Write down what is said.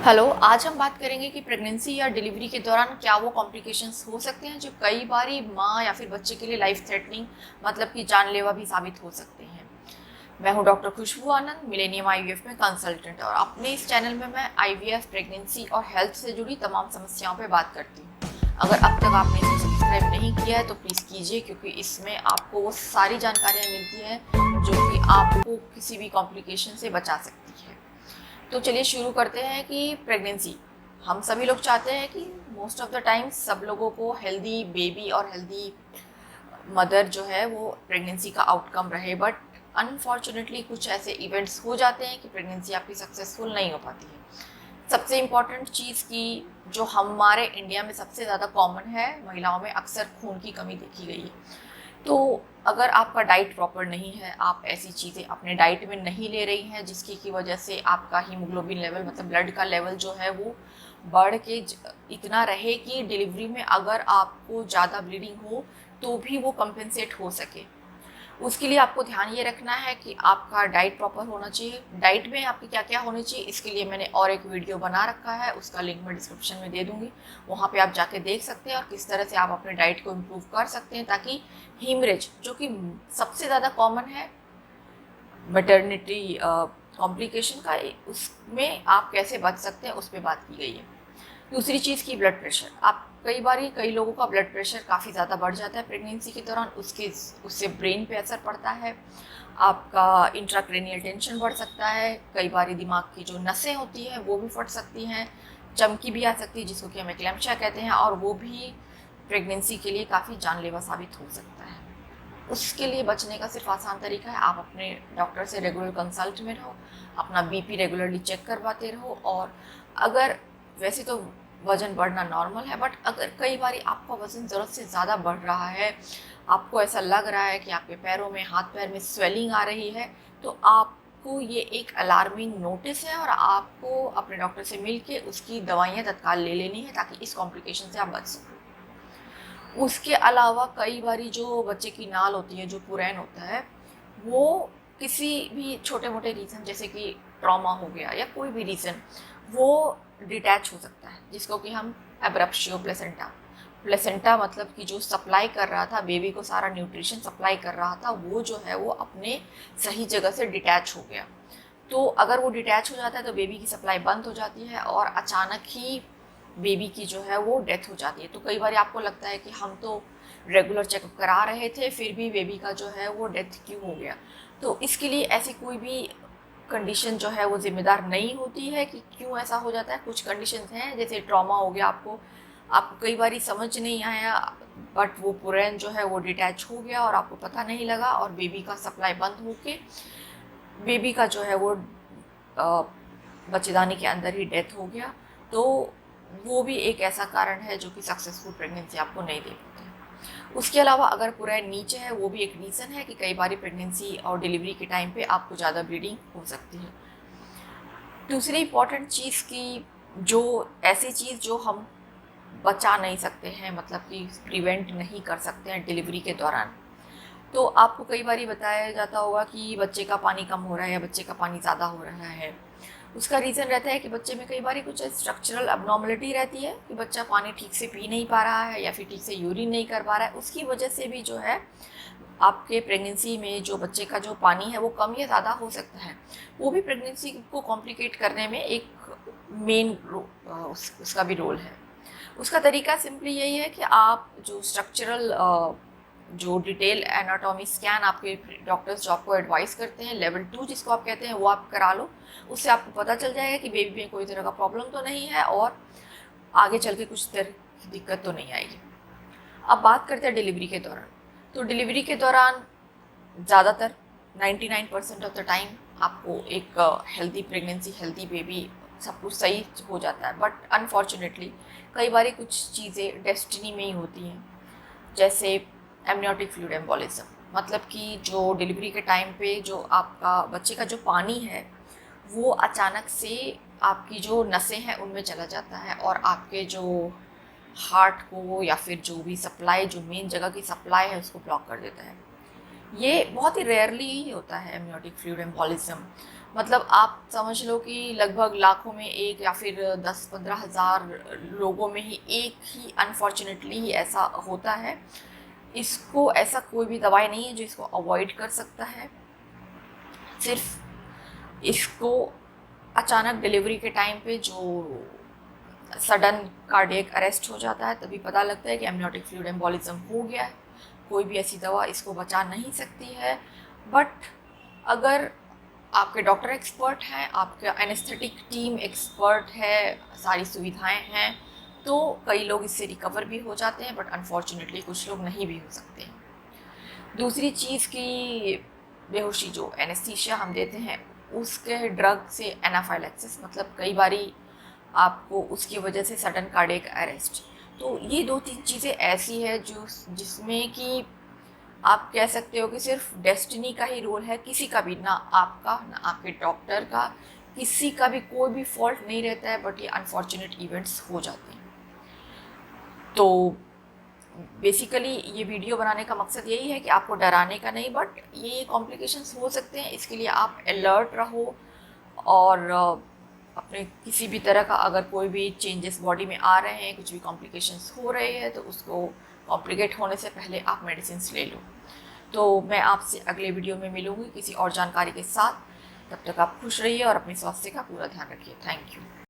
Hello, आज हम बात करेंगे कि प्रेगनेंसी या डिलीवरी के दौरान क्या वो कॉम्प्लिकेशंस हो सकते हैं जो कई बारी माँ या फिर बच्चे के लिए लाइफ थ्रेटनिंग मतलब कि जानलेवा भी साबित हो सकते हैं। मैं हूं डॉक्टर खुशबू आनंद, मिलेनियम आईवीएफ में कंसल्टेंट, और अपने इस चैनल में मैं आईवीएफ, प्रेगनेंसी और हेल्थ से जुड़ी तमाम समस्याओं पर बात करती हूँ। अगर अब तक आपने इसे सब्सक्राइब नहीं किया है तो प्लीज़ कीजिए, क्योंकि इसमें आपको वो सारी जानकारियाँ मिलती हैं जो कि आपको किसी भी कॉम्प्लिकेशन से बचा सकती है। तो चलिए शुरू करते हैं कि प्रेगनेंसी, हम सभी लोग चाहते हैं कि मोस्ट ऑफ द टाइम सब लोगों को हेल्दी बेबी और हेल्दी मदर जो है वो प्रेगनेंसी का आउटकम रहे, बट अनफॉर्चुनेटली कुछ ऐसे इवेंट्स हो जाते हैं कि प्रेगनेंसी आपकी सक्सेसफुल नहीं हो पाती है। सबसे इम्पॉर्टेंट चीज़ की जो हमारे इंडिया में सबसे ज़्यादा कॉमन है, महिलाओं में अक्सर खून की कमी देखी गई है। तो अगर आपका डाइट प्रॉपर नहीं है, आप ऐसी चीज़ें अपने डाइट में नहीं ले रही हैं जिसकी की वजह से आपका हीमोग्लोबिन लेवल मतलब ब्लड का लेवल जो है वो बढ़ के इतना रहे कि डिलीवरी में अगर आपको ज़्यादा ब्लीडिंग हो तो भी वो कंपेंसेट हो सके, उसके लिए आपको ध्यान ये रखना है कि आपका डाइट प्रॉपर होना चाहिए। डाइट में आपकी क्या क्या होनी चाहिए, इसके लिए मैंने और एक वीडियो बना रखा है, उसका लिंक मैं डिस्क्रिप्शन में दे दूँगी, वहाँ पे आप जाके देख सकते हैं और किस तरह से आप अपने डाइट को इम्प्रूव कर सकते हैं ताकि हीमरेज, जो कि सबसे ज़्यादा कॉमन है मैटरनिटी कॉम्प्लिकेशन का, उसमें आप कैसे बच सकते हैं उस पर बात की गई है। दूसरी चीज़ की ब्लड प्रेशर, आप कई लोगों का ब्लड प्रेशर काफ़ी ज़्यादा बढ़ जाता है प्रेगनेंसी के दौरान, उससे ब्रेन पे असर पड़ता है, आपका इंट्राक्रेनियल टेंशन बढ़ सकता है, कई बार दिमाग की जो नसें होती हैं वो भी फट सकती हैं, चमकी भी आ सकती है जिसको कि हम एक्लैम्पशिया कहते हैं, और वो भी प्रेगनेंसी के लिए काफ़ी जानलेवा साबित हो सकता है। उसके लिए बचने का सिर्फ आसान तरीका है, आप अपने डॉक्टर से रेगुलर कंसल्ट में रहो, अपना बीपी रेगुलरली चेक करवाते रहो, और अगर वैसे तो वज़न बढ़ना नॉर्मल है, बट अगर कई बार आपका वज़न ज़रूरत से ज़्यादा बढ़ रहा है, आपको ऐसा लग रहा है कि आपके पैरों में, हाथ पैर में स्वेलिंग आ रही है, तो आपको ये एक अलार्मिंग नोटिस है और आपको अपने डॉक्टर से मिल के उसकी दवाइयाँ तत्काल ले लेनी है ताकि इस कॉम्प्लिकेशन से आप बच सको। उसके अलावा कई बारी जो बच्चे की नाल होती है, जो पुरैन होता है, वो किसी भी छोटे मोटे रीज़न जैसे कि ट्रॉमा हो गया या कोई भी रीज़न, वो डिटैच हो सकता है, जिसको कि हम एब्रप्शियो प्लेसेंटा, प्लेसेंटा मतलब कि जो सप्लाई कर रहा था बेबी को, सारा न्यूट्रिशन सप्लाई कर रहा था, वो जो है वो अपने सही जगह से डिटैच हो गया। तो अगर वो डिटैच हो जाता है तो बेबी की सप्लाई बंद हो जाती है और अचानक ही बेबी की जो है वो डेथ हो जाती है। तो कई बार आपको लगता है कि हम तो रेगुलर चेकअप करा रहे थे, फिर भी बेबी का जो है वो डेथ क्यों हो गया। तो इसके लिए ऐसी कोई भी कंडीशन जो है वो जिम्मेदार नहीं होती है कि क्यों ऐसा हो जाता है। कुछ कंडीशन हैं जैसे ट्रॉमा हो गया, आपको कई बार समझ नहीं आया, बट वो पुरैन जो है वो डिटैच हो गया और आपको पता नहीं लगा, और बेबी का सप्लाई बंद होके बेबी का जो है वो बच्चेदानी के अंदर ही डेथ हो गया। तो वो भी एक ऐसा कारण है जो कि सक्सेसफुल प्रेगनेंसी आपको नहीं दे पाती है। उसके अलावा अगर पूरा नीचे है, वो भी एक रीज़न है कि कई बार प्रेगनेंसी और डिलीवरी के टाइम पे आपको ज़्यादा ब्लीडिंग हो सकती है। दूसरी इम्पॉर्टेंट चीज़ की जो ऐसी चीज़ जो हम बचा नहीं सकते हैं, मतलब कि प्रिवेंट नहीं कर सकते हैं डिलीवरी के दौरान, तो आपको कई बार बताया जाता होगा कि बच्चे का पानी कम हो रहा है या बच्चे का पानी ज़्यादा हो रहा है। उसका रीज़न रहता है कि बच्चे में कई बार कुछ स्ट्रक्चरल अबनॉर्मलिटी रहती है कि बच्चा पानी ठीक से पी नहीं पा रहा है या फिर ठीक से यूरिन नहीं कर पा रहा है। उसकी वजह से भी जो है आपके प्रेगनेंसी में जो बच्चे का जो पानी है वो कम या ज़्यादा हो सकता है। वो भी प्रेगनेंसी को कॉम्प्लिकेट करने में एक मेन उसका भी रोल है। उसका तरीका सिंपली यही है कि आप जो स्ट्रक्चरल जो डिटेल एनाटॉमी स्कैन आपके डॉक्टर्स जो आपको एडवाइस करते हैं, लेवल 2 जिसको आप कहते हैं, वो आप करा लो। उससे आपको पता चल जाएगा कि बेबी में कोई तरह का प्रॉब्लम तो नहीं है और आगे चल के कुछ तरह की दिक्कत तो नहीं आएगी। अब बात करते हैं डिलीवरी के दौरान। तो डिलीवरी के दौरान ज़्यादातर 99% ऑफ द टाइम आपको एक हेल्दी प्रेगनेंसी, हेल्दी बेबी, सब कुछ सही हो जाता है, बट अनफॉर्चुनेटली कई बार कुछ चीज़ें डेस्टिनी में ही होती हैं, जैसे एमनियोटिक फ्लूइड एम्बोलिज्म, मतलब कि जो डिलीवरी के टाइम पे जो आपका बच्चे का जो पानी है वो अचानक से आपकी जो नसें हैं उनमें चला जाता है और आपके जो हार्ट को या फिर जो भी सप्लाई, जो मेन जगह की सप्लाई है, उसको ब्लॉक कर देता है। ये बहुत ही रेयरली ही होता है एमनियोटिक फ्लूइड एम्बोलिज्म, मतलब आप समझ लो कि लगभग लाखों में एक या फिर 10-15 हज़ार लोगों में ही एक ही अनफॉर्चुनेटली ही ऐसा होता है। इसको ऐसा कोई भी दवाई नहीं है जो इसको अवॉइड कर सकता है। सिर्फ इसको अचानक डिलीवरी के टाइम पे जो सडन कार्डियक अरेस्ट हो जाता है तभी पता लगता है कि एमनियोटिक फ्लूइड एम्बोलिज्म हो गया है। कोई भी ऐसी दवा इसको बचा नहीं सकती है। बट अगर आपके डॉक्टर एक्सपर्ट हैं, आपका एनेस्थेटिक टीम एक्सपर्ट है, सारी सुविधाएं हैं, तो कई लोग इससे रिकवर भी हो जाते हैं, बट अनफॉर्चुनेटली कुछ लोग नहीं भी हो सकते हैं। दूसरी चीज़ की बेहोशी जो एनेस्थीसिया हम देते हैं उसके ड्रग से एनाफाइलैक्सिस, मतलब कई बारी आपको उसकी वजह से सडन कार्डियक अरेस्ट। तो ये 2-3 चीज़ें ऐसी है जो जिसमें कि आप कह सकते हो कि सिर्फ डेस्टिनी का ही रोल है, किसी का भी, ना आपका ना आपके डॉक्टर का, किसी का भी कोई भी फॉल्ट नहीं रहता है, बट ये अनफॉर्चुनेट इवेंट्स हो जाते हैं। तो बेसिकली ये वीडियो बनाने का मकसद यही है कि आपको डराने का नहीं, बट ये कॉम्प्लिकेशंस हो सकते हैं, इसके लिए आप अलर्ट रहो। और अपने किसी भी तरह का अगर कोई भी चेंजेस बॉडी में आ रहे हैं, कुछ भी कॉम्प्लिकेशंस हो रहे हैं, तो उसको कॉम्प्लिकेट होने से पहले आप मेडिसिन ले लो। तो मैं आपसे अगले वीडियो में मिलूँगी किसी और जानकारी के साथ। तब तक आप खुश रहिए और अपने स्वास्थ्य का पूरा ध्यान रखिए। Thank you.